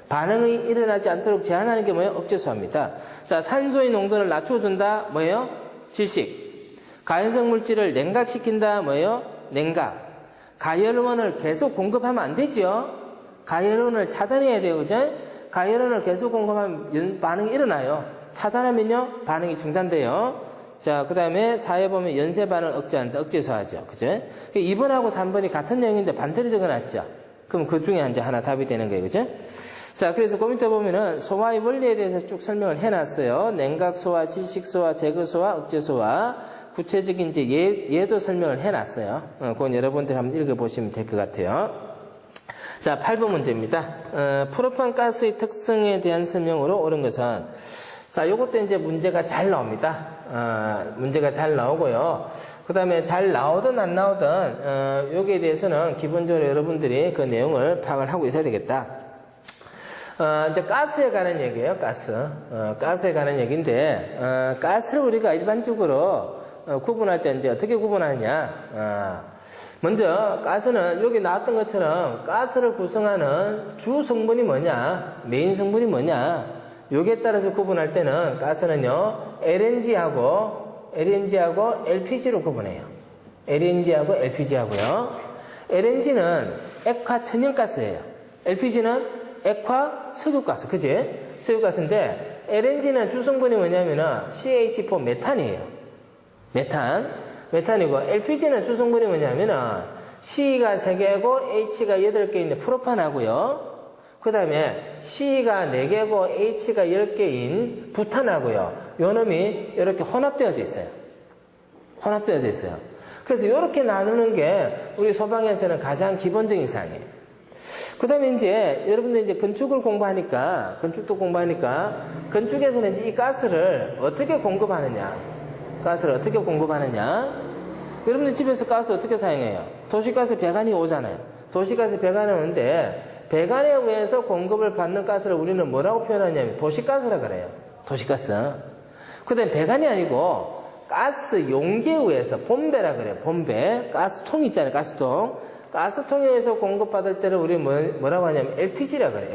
반응이 일어나지 않도록 제한하는 게 뭐예요? 억제소화입니다. 자, 산소의 농도를 낮춰준다. 뭐예요? 질식. 가연성 물질을 냉각시킨다. 뭐예요? 냉각. 가열원을 계속 공급하면 안 되죠. 가열원을 차단해야 돼요. 그죠? 가열원을 계속 공급하면 반응이 일어나요. 차단하면요, 반응이 중단돼요. 자, 그 다음에 4에 보면 연쇄 반응을 억제한다. 억제소화죠. 그죠? 2번하고 3번이 같은 내용인데 반대로 적어놨죠. 그럼 그 중에 이제 하나 답이 되는 거예요. 그죠? 자, 그래서 그 밑에 보면은 소화의 원리에 대해서 쭉 설명을 해놨어요. 냉각소화, 질식소화, 제거소화, 억제소화. 구체적인 이제 예도 설명을 해놨어요. 그건 여러분들 한번 읽어보시면 될 것 같아요. 자, 8번 문제입니다. 프로판 가스의 특성에 대한 설명으로 옳은 것은, 자, 요것도 이제 문제가 잘 나옵니다. 문제가 잘 나오고요. 그 다음에 잘 나오든 안 나오든, 여기에 대해서는 기본적으로 여러분들이 그 내용을 파악을 하고 있어야 되겠다. 이제 가스에 관한 얘기예요, 가스. 가스에 관한 얘기인데, 가스를 우리가 일반적으로 구분할 때 이제 어떻게 구분하느냐. 먼저 가스는 여기 나왔던 것처럼 가스를 구성하는 주 성분이 뭐냐, 메인 성분이 뭐냐, 여기에 따라서 구분할 때는 가스는요, LNG하고 LPG로 구분해요. LNG하고 LPG하고요. LNG는 액화 천연가스예요. LPG는 액화 석유가스, 그지? 석유가스인데 LNG는 주 성분이 뭐냐면은 CH4 메탄이에요. 메탄이고, LPG는 주 성분이 뭐냐면은 C가 3개고 H가 8개인데 프로판하고요. 그 다음에 C가 4개고 H가 10개인 부탄하고요. 요 놈이 이렇게 혼합되어져 있어요. 그래서 이렇게 나누는 게 우리 소방에서는 가장 기본적인 사항이에요. 그 다음에 이제 여러분들 이제 건축도 공부하니까 건축에서는 이제 이 가스를 어떻게 공급하느냐. 여러분들 집에서 가스 어떻게 사용해요? 도시가스 배관이 오잖아요. 도시가스 배관이 오는데 배관에 의해서 공급을 받는 가스를 우리는 뭐라고 표현하냐면 도시가스라 그래요. 도시가스. 그 다음에 배관이 아니고 가스 용기에 의해서 본배라 그래요. 본배. 가스통 있잖아요. 가스통에 의해서 공급받을 때를 우리 뭐라고 하냐면 LPG라 그래요.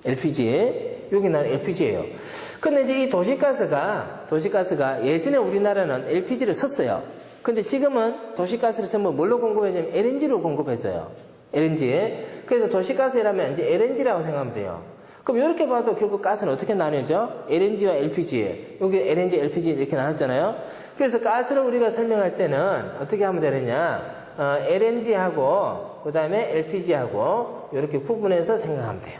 LPG. 여기 나는 LPG예요. 근데 이제 이 도시가스가 예전에 우리나라는 LPG를 썼어요. 근데 지금은 도시가스를 전부 뭘로 공급해주냐면 LNG로 공급해줘요. LNG. 그래서 도시가스라면 이제 LNG라고 생각하면 돼요. 그럼 이렇게 봐도 결국 가스는 어떻게 나뉘어져? LNG와 LPG. 여기 LNG, LPG 이렇게 나눴잖아요. 그래서 가스를 우리가 설명할 때는 어떻게 하면 되느냐? LNG하고 그 다음에 LPG하고 이렇게 구분해서 생각하면 돼요.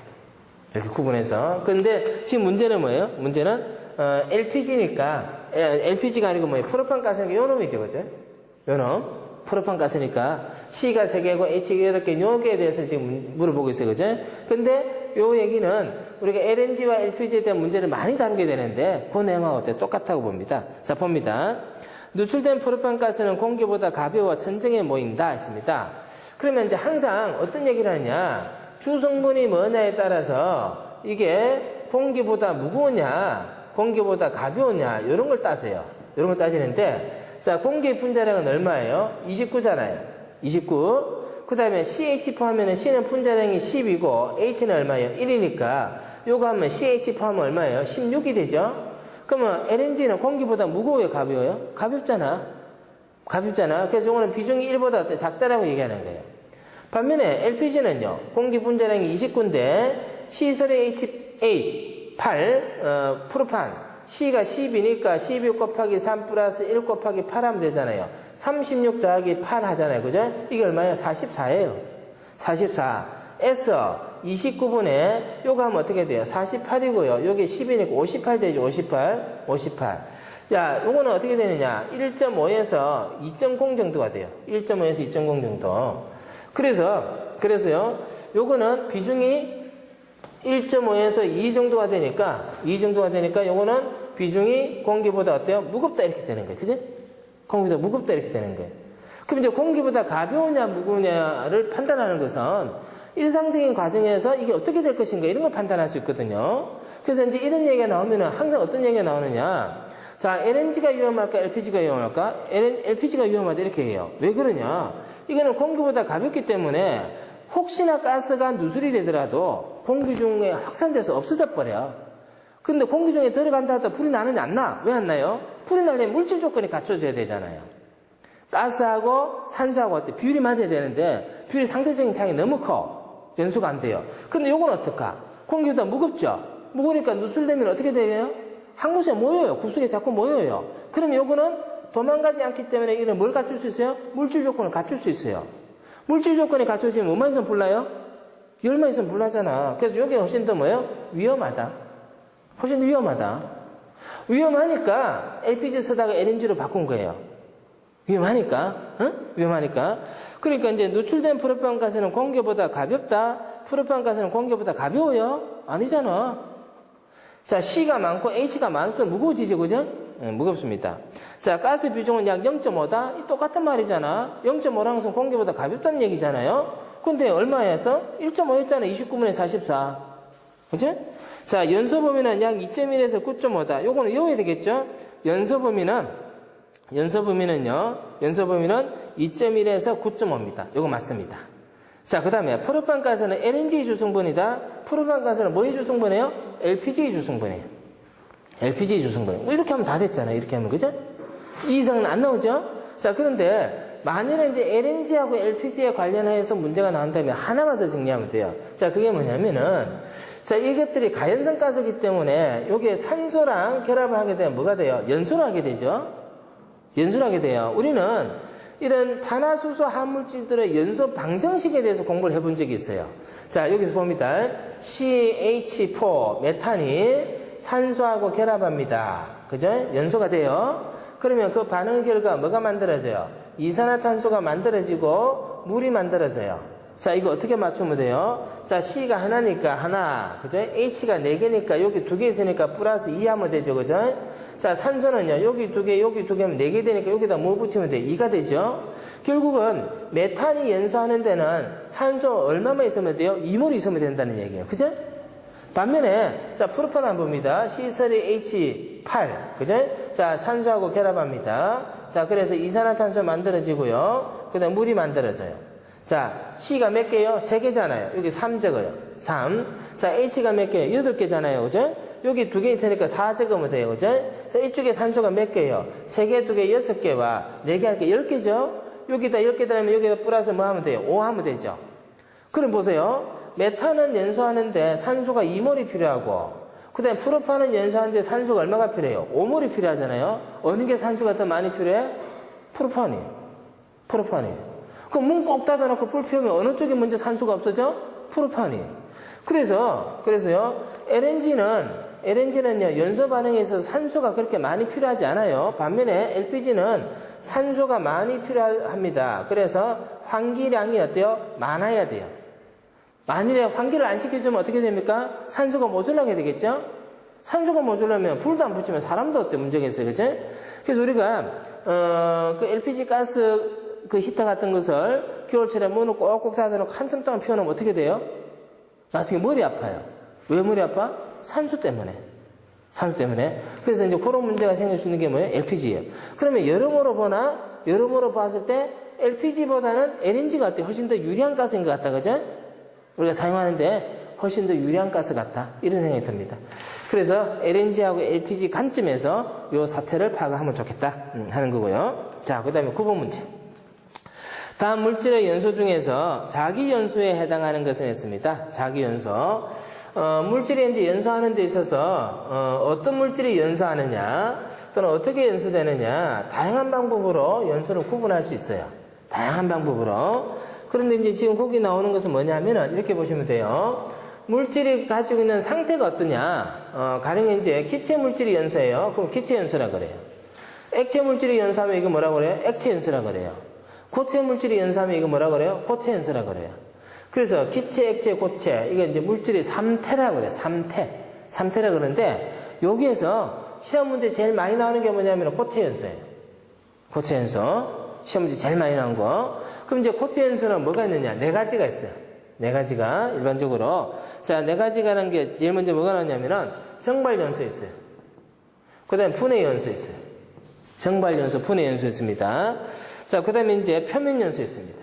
이렇게 구분해서. 근데 지금 문제는 뭐예요? 문제는 LPG니까 LPG가 아니고 뭐예요? 프로판 가스니까 요 놈이죠, 그죠? 요 놈. 프로판 가스니까 C가 3개고 H가 8개 요거에 대해서 지금 물어보고 있어요, 그죠? 근데 요 얘기는 우리가 LNG와 LPG에 대한 문제를 많이 다루게 되는데 그 내용하고 어때요? 똑같다고 봅니다. 자, 봅니다. 누출된 프로판 가스는 공기보다 가벼워 천정에 모인다 했습니다. 그러면 이제 항상 어떤 얘기를 하느냐? 주성분이 뭐냐에 따라서 이게 공기보다 무거우냐, 공기보다 가벼우냐, 이런 걸 따져요. 이런 걸 따지는데, 자, 공기의 분자량은 얼마예요? 29잖아요. 29. 그 다음에 CH 포함하면 C는 분자량이 10이고, H는 얼마예요? 1이니까, 요거 하면 CH 포함하면 얼마예요? 16이 되죠? 그러면 LNG는 공기보다 무거워요? 가벼워요? 가볍잖아. 그래서 요거는 비중이 1보다 작다라고 얘기하는 거예요. 반면에 LPG는요, 공기 분자량이 29인데, C설의 H8, 8, 프로판, C가 10이니까 12 곱하기 3 플러스 1 곱하기 8 하면 되잖아요. 36 더하기 8 하잖아요. 그죠? 이게 얼마예요? 44예요. 44. S 29분에, 요거 하면 어떻게 돼요? 48이고요. 요게 10이니까 58 되죠. 58. 야, 요거는 어떻게 되느냐? 1.5에서 2.0 정도가 돼요. 1.5에서 2.0 정도. 그래서요, 요거는 비중이 1.5에서 2 정도가 되니까 요거는 비중이 공기보다 어때요? 무겁다 이렇게 되는 거예요. 그지? 공기보다 무겁다 이렇게 되는 거예요. 그럼 이제 공기보다 가벼우냐 무거우냐를 판단하는 것은 일상적인 과정에서 이게 어떻게 될 것인가 이런 걸 판단할 수 있거든요. 그래서 이제 이런 얘기가 나오면은 항상 어떤 얘기가 나오느냐. 자, LNG가 위험할까? LPG가 위험할까? LPG가 위험하다 이렇게 해요. 왜 그러냐? 이거는 공기보다 가볍기 때문에 혹시나 가스가 누설이 되더라도 공기 중에 확산돼서 없어져 버려. 근데 공기 중에 들어간다 하다 불이 나느냐 안 나? 왜 안 나요? 불이 나려면 물질 조건이 갖춰져야 되잖아요. 가스하고 산소하고 어때? 비율이 맞아야 되는데 비율이 상대적인 차이가 너무 커. 연소가 안 돼요. 근데 요건 어떡하? 공기보다 무겁죠? 무거우니까 누설되면 어떻게 돼요? 한 곳에 모여요. 구석에 자꾸 모여요. 그럼 요거는 도망가지 않기 때문에 이런 뭘 갖출 수 있어요? 물질 조건을 갖출 수 있어요. 물질 조건이 갖춰지면 뭐만 있으면 불나요? 열만 있으면 불나잖아. 그래서 요게 훨씬 더 뭐예요? 위험하다. 훨씬 더 위험하다. 위험하니까 LPG 쓰다가 LNG로 바꾼 거예요. 위험하니까, 응? 위험하니까. 그러니까 이제 누출된 프로판가스는 공기보다 가볍다. 프로판가스는 공기보다 가벼워요? 아니잖아. 자, C가 많고 H가 많을수록 무거워지죠, 그죠? 네, 무겁습니다. 자, 가스 비중은 약 0.5다? 똑같은 말이잖아. 0.5라는 것은 공기보다 가볍다는 얘기잖아요. 근데 얼마에서? 1.5였잖아. 29분의 44. 그죠? 자, 연소 범위는 약 2.1에서 9.5다. 요거는 외워야 되겠죠? 연소 범위는 2.1에서 9.5입니다. 요거 맞습니다. 자, 그 다음에 프로판가스는 LNG 주성분이다. 프로판가스는 뭐의 주성분이에요? LPG 주성분이에요. LPG 주성분. 뭐 이렇게 하면 다 됐잖아요. 이렇게 하면, 그죠? 이 이상은 안 나오죠? 자, 그런데 만일에 이제 LNG하고 LPG에 관련해서 문제가 나온다면 하나만 더 정리하면 돼요. 자, 그게 뭐냐면은, 자, 이것들이 가연성 가스이기 때문에 요게 산소랑 결합을 하게 되면 뭐가 돼요? 연소를 하게 되죠? 연소를 하게 돼요. 우리는 이런 탄화수소 화합물질들의 연소 방정식에 대해서 공부를 해본 적이 있어요. 자, 여기서 봅니다. CH4, 메탄이 산소하고 결합합니다. 그죠? 연소가 돼요. 그러면 그 반응 결과 뭐가 만들어져요? 이산화탄소가 만들어지고 물이 만들어져요. 자, 이거 어떻게 맞추면 돼요? 자, C가 하나니까 하나, 그죠? H가 4개니까 여기 2개 있으니까 플러스 2 하면 되죠, 그죠? 자, 산소는요, 여기 2개, 여기 2개 하면 4개 되니까 여기다 뭐 붙이면 돼? 2가 되죠? 결국은 메탄이 연소하는 데는 산소 얼마만 있으면 돼요? 2몰 있으면 된다는 얘기예요. 그죠? 반면에, 자, 프로판 한번 봅니다. C3H8, 그죠? 자, 산소하고 결합합니다. 자, 그래서 이산화탄소 만들어지고요. 그 다음 물이 만들어져요. 자, C가 몇 개요? 3개잖아요. 여기 3 적어요. 3. 자, H가 몇 개요? 8개잖아요. 그죠? 여기 2개 있으니까 4 적으면 돼요. 그죠? 자, 이쪽에 산소가 몇 개요? 3개, 2개, 6개와 4개 할게 10개죠? 여기다 10개 들어가면 여기다 플러스 뭐 하면 돼요? 5 하면 되죠? 그럼 보세요. 메탄은 연소하는데 산소가 2몰이 필요하고, 그 다음에 프로판은 연소하는데 산소가 얼마가 필요해요? 5몰이 필요하잖아요? 어느 게 산소가 더 많이 필요해? 프로판이. 그럼 문 꼭 닫아놓고 불 피우면 어느 쪽에 먼저 산소가 없어져? 프로판이. 그래서요, LNG는요, 연소 반응에 있어서 산소가 그렇게 많이 필요하지 않아요. 반면에 LPG는 산소가 많이 필요합니다. 그래서 환기량이 어때요? 많아야 돼요. 만일에 환기를 안 시켜주면 어떻게 됩니까? 산소가 모자라게 되겠죠? 산소가 모자라면 불도 안 붙이면 사람도 어때? 문제가 있어요. 그죠? 그래서 우리가, 그 LPG 가스 그 히터 같은 것을 겨울철에 문을 꼭꼭 닫아놓고 한참 동안 피워놓으면 어떻게 돼요? 나중에 머리 아파요. 왜 머리 아파? 산소 때문에. 그래서 이제 그런 문제가 생길 수 있는 게 뭐예요? LPG예요. 그러면 여러모로 봤을 때 LPG보다는 LNG가 어때? 훨씬 더 유리한 가스인 것 같다. 그죠? 우리가 사용하는데 훨씬 더 유리한 가스 같다. 이런 생각이 듭니다. 그래서 LNG하고 LPG 관점에서 이 사태를 파악하면 좋겠다 하는 거고요. 자, 그 다음에 9번 문제. 다음 물질의 연소 중에서 자기연소에 해당하는 것은 있습니다. 자기연소. 물질이 이제 연소하는 데 있어서 어떤 물질이 연소하느냐 또는 어떻게 연소되느냐 다양한 방법으로 연소를 구분할 수 있어요. 다양한 방법으로. 그런데 이제 지금 거기 나오는 것은 뭐냐면은 이렇게 보시면 돼요. 물질이 가지고 있는 상태가 어떠냐. 가령 이제 기체 물질이 연소해요. 그럼 기체 연소라 그래요. 액체 물질이 연소하면 이거 뭐라 그래요? 액체 연소라 그래요. 고체 물질이 연소하면 이거 뭐라 그래요? 고체 연소라 그래요. 그래서 기체, 액체, 고체 이게 이제 물질이 3태라 그래요. 3태라 그러는데 여기에서 시험 문제 제일 많이 나오는 게 뭐냐면 고체 연소예요. 고체 연소. 시험 문제 제일 많이 나온 거. 그럼 이제 고체 연소는 뭐가 있느냐? 네 가지가 있어요. 네 가지가 일반적으로. 자, 네 가지가라는 게 제일 먼저 뭐가 나오냐면은 정발 연소 있어요. 그 다음에 분해 연소 있어요. 정발 연소, 분해 연소 있습니다. 자, 그 다음에 이제 표면 연소 있습니다.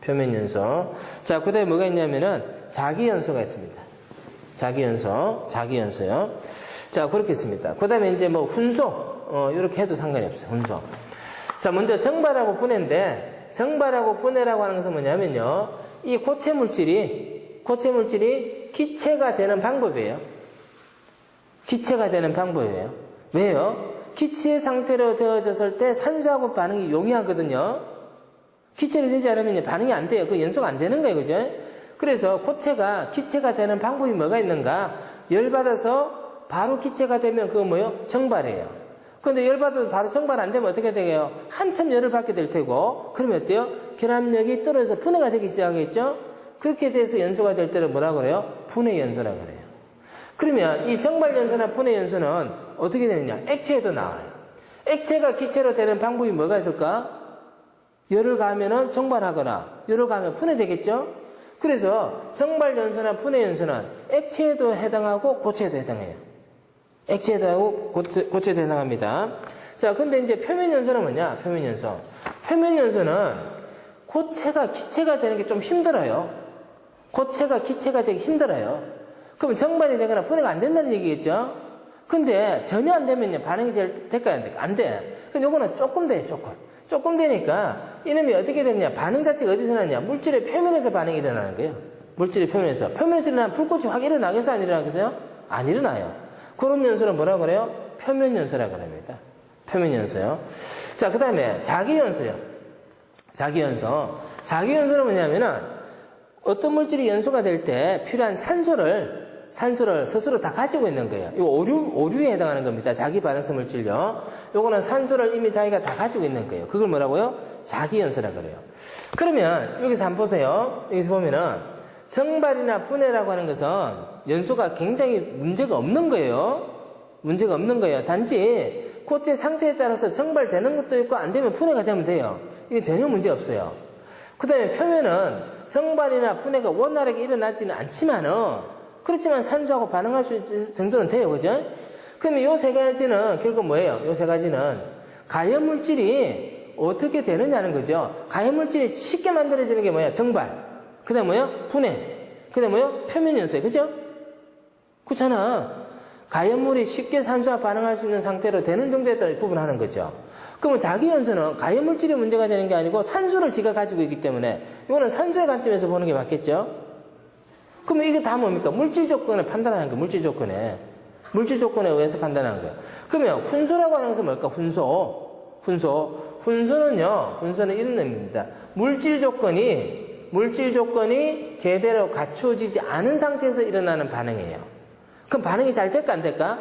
표면 연소. 자, 그 다음에 뭐가 있냐면은 자기 연소가 있습니다. 자기 연소요. 자, 그렇게 있습니다. 그 다음에 이제 뭐 훈소, 이렇게 해도 상관이 없어요. 훈소. 자, 먼저 정발하고 분해인데, 정발하고 분해라고 하는 것은 뭐냐면요. 이 고체 물질이 기체가 되는 방법이에요. 기체가 되는 방법이에요. 왜요? 기체 상태로 되어졌을 때 산소하고 반응이 용이하거든요. 기체로 되지 않으면 반응이 안 돼요. 그 연소가 안 되는 거예요. 그죠? 그래서 고체가 기체가 되는 방법이 뭐가 있는가? 열받아서 바로 기체가 되면 그거 뭐예요? 정발이에요. 그런데 열받아서 바로 정발 안 되면 어떻게 되게요? 한참 열을 받게 될 테고, 그러면 어때요? 결합력이 떨어져서 분해가 되기 시작하겠죠? 그렇게 돼서 연소가 될 때를 뭐라고 그래요? 분해 연소라고 그래요. 그러면 이 정발 연소나 분해 연소는 어떻게 되느냐? 액체에도 나와요. 액체가 기체로 되는 방법이 뭐가 있을까? 열을 가하면은 정발하거나, 열을 가하면 분해되겠죠? 그래서 정발 연소나 분해 연소는 액체에도 해당하고 고체에도 해당해요. 액체에도 하고 고체에도 해당합니다. 자, 근데 이제 표면 연소는 뭐냐? 표면 연소. 표면 연소는 고체가 기체가 되는 게 좀 힘들어요. 고체가 기체가 되기 힘들어요. 그럼 정발이 되거나 분해가 안 된다는 얘기겠죠? 근데 전혀 안 되면요. 반응이 잘 될까요? 안 될까요? 안 돼. 그럼 요거는 조금 돼요, 조금. 조금 되니까 이놈이 어떻게 되느냐? 반응 자체가 어디서 나냐? 물질의 표면에서 반응이 일어나는 거예요. 물질의 표면에서. 표면에서 일어나면 불꽃이 확 일어나겠어요? 안 일어나겠어요? 안 일어나요. 그런 연소는 뭐라고 그래요? 표면 연소라고 합니다. 표면 연소요. 자, 그 다음에 자기 연소요. 자기 연소. 자기 연소는 뭐냐면은 어떤 물질이 연소가 될 때 필요한 산소를 스스로 다 가지고 있는 거예요. 이거 오류에 해당하는 겁니다. 자기 반응성 물질요. 요거는 산소를 이미 자기가 다 가지고 있는 거예요. 그걸 뭐라고요? 자기 연소라고 그래요. 그러면 여기서 한번 보세요. 여기서 보면은 정발이나 분해라고 하는 것은 연소가 굉장히 문제가 없는 거예요. 문제가 없는 거예요. 단지 고체 상태에 따라서 정발되는 것도 있고 안 되면 분해가 되면 돼요. 이게 전혀 문제 없어요. 그 다음에 표면은 정발이나 분해가 원활하게 일어나지는 않지만은 그렇지만 산소하고 반응할 수 있는 정도는 돼요. 그죠? 그러면 요 세 가지는 결국 뭐예요? 요 세 가지는 가연물질이 어떻게 되느냐는 거죠. 가연물질이 쉽게 만들어지는 게 뭐야? 정발. 그 다음 뭐야? 분해. 그 다음 뭐야? 표면연소예요. 그죠? 그렇잖아. 가연물이 쉽게 산소와 반응할 수 있는 상태로 되는 정도에 따라 구분하는 거죠. 그러면 자기연소는 가연물질이 문제가 되는 게 아니고 산소를 지가 가지고 있기 때문에 이거는 산소의 관점에서 보는 게 맞겠죠? 그러면 이게 다 뭡니까? 물질 조건을 판단하는 거예요. 물질 조건에 의해서 판단하는 거예요. 그러면 훈소라고 하는 것은 뭘까? 훈소는 이런 의미입니다. 물질 조건이 제대로 갖춰지지 않은 상태에서 일어나는 반응이에요. 그럼 반응이 잘 될까 안 될까?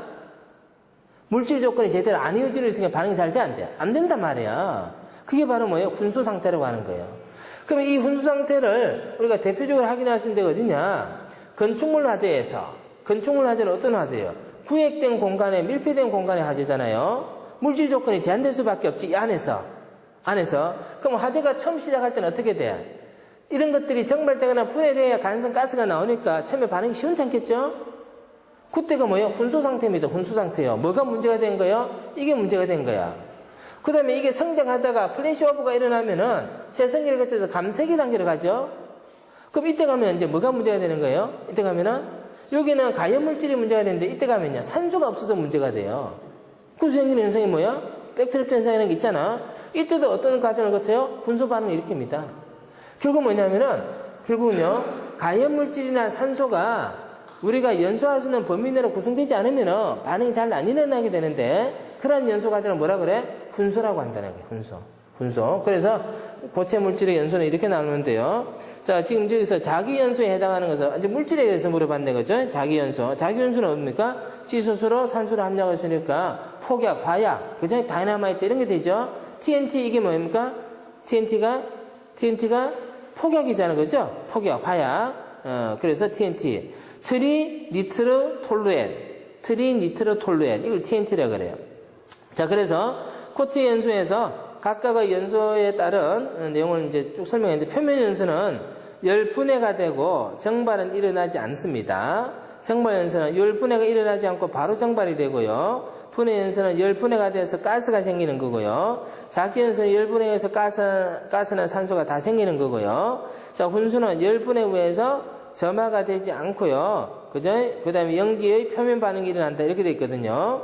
물질 조건이 제대로 안 이어지는 있으니까 반응이 잘 돼 안 돼? 안 된단 말이야. 그게 바로 뭐예요? 훈소 상태라고 하는 거예요. 그러면 이 훈소 상태를 우리가 대표적으로 확인할 수 있는 데가 어디냐? 건축물 화재에서. 건축물 화재는 어떤 화재예요? 구획된 공간에, 밀폐된 공간의 화재잖아요. 물질 조건이 제한될 수밖에 없지, 이 안에서. 그럼 화재가 처음 시작할 때는 어떻게 돼? 이런 것들이 정발되거나 분해돼야 가능성 가스가 나오니까 처음에 반응이 시원찮겠죠? 그때가 뭐예요? 훈소 상태입니다. 훈소 상태요. 뭐가 문제가 된 거예요? 이게 문제가 된 거야. 그 다음에 이게 성장하다가 플래시 오버가 일어나면은 최성기를 거쳐서 감색이 단계로 가죠? 그럼 이때 가면 이제 뭐가 문제가 되는 거예요? 이때 가면은 여기는 가연물질이 문제가 되는데 이때 가면요. 산소가 없어서 문제가 돼요. 그래서 생기는 현상이 뭐야? 백트리프 현상이라는 게 있잖아. 이때도 어떤 과정을 거쳐요? 분소 반응을 일으킵니다. 결국은요. 가연물질이나 산소가 우리가 연소할 수 있는 범위 내로 구성되지 않으면 반응이 잘 안 일어나게 되는데 그러한 연소 과정을 뭐라 그래? 훈소라고 한다는 거예요. 훈소. 그래서 고체 물질의 연소는 이렇게 나누는데요. 자, 지금 여기서 자기 연소에 해당하는 것은 이제 물질에 대해서 물어봤네, 그죠? 자기 연소. 자기 연소는 뭡니까? 지소수로 산소를 함량할 수 있으니까 폭약, 화약, 그죠? 다이나마이트 이런 게 되죠. TNT 이게 뭡니까? TNT가 폭약이잖아요, 그죠? 폭약, 화약. 그래서 TNT. 트리 니트르 톨루엔. 트리니트로톨루엔, 이걸 TNT라고 그래요. 자, 그래서 코트 연소에서 각각의 연소에 따른 내용을 이제 쭉 설명했는데, 표면 연소는 열 분해가 되고 정발은 일어나지 않습니다. 정발 연소는 열 분해가 일어나지 않고 바로 정발이 되고요. 분해 연소는 열 분해가 돼서 가스가 생기는 거고요. 작기 연소는 열 분해에서 가스나 산소가 다 생기는 거고요. 자, 훈수는 열 분해 후에서 점화가 되지 않고요. 그죠? 그 다음에 연기의 표면 반응이 일어난다. 이렇게 돼 있거든요.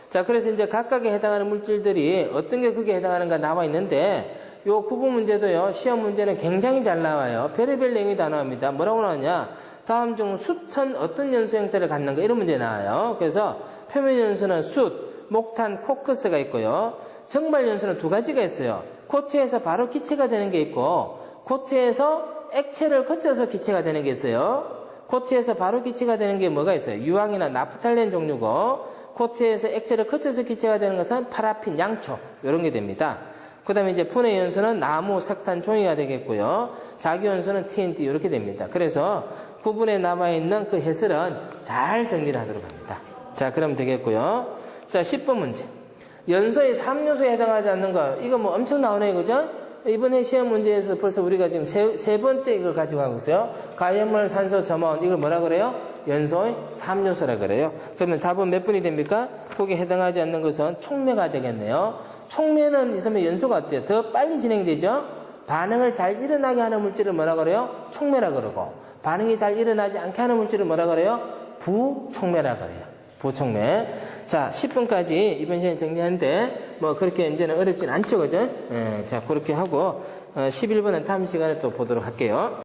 자, 그래서 이제 각각에 해당하는 물질들이 어떤 게 그게 해당하는가 나와 있는데, 요 구분 문제도요, 시험 문제는 굉장히 잘 나와요. 별의별 내용이 다 나옵니다. 뭐라고 나오냐? 다음 중 숯은 어떤 연소 형태를 갖는가? 이런 문제 나와요. 그래서 표면 연소는 숯, 목탄, 코크스가 있고요. 정발 연소는 두 가지가 있어요. 코트에서 바로 기체가 되는 게 있고, 코트에서 액체를 거쳐서 기체가 되는 게 있어요. 코트에서 바로 기체가 되는 게 뭐가 있어요? 유황이나 나프탈렌 종류고, 코트에서 액체를 거쳐서 기체가 되는 것은 파라핀, 양초, 이런 게 됩니다. 그 다음에 이제 분해 연소는 나무, 석탄, 종이가 되겠고요. 작유 연소는 TNT, 이렇게 됩니다. 그래서 구분에 남아있는 그 해설은 잘 정리를 하도록 합니다. 자, 그럼 되겠고요. 자, 10번 문제. 연소의 3요소에 해당하지 않는 거, 이거 뭐 엄청 나오네, 그죠? 이번에 시험 문제에서 벌써 우리가 지금 세 번째 이걸 가지고 가고 있어요. 가연물, 산소, 점화원, 이걸 뭐라 그래요? 연소의 3요소라 그래요. 그러면 답은 몇 분이 됩니까? 거기에 해당하지 않는 것은 촉매가 되겠네요. 촉매는 있으면 연소가 어때요? 더 빨리 진행되죠? 반응을 잘 일어나게 하는 물질을 뭐라 그래요? 촉매라 그러고, 반응이 잘 일어나지 않게 하는 물질을 뭐라 그래요? 부촉매라 그래요. 부촉매. 자, 10분까지 이번 시간에 정리하는데, 뭐, 그렇게 이제는 어렵진 않죠, 그죠? 자, 그렇게 하고, 11분은 다음 시간에 또 보도록 할게요.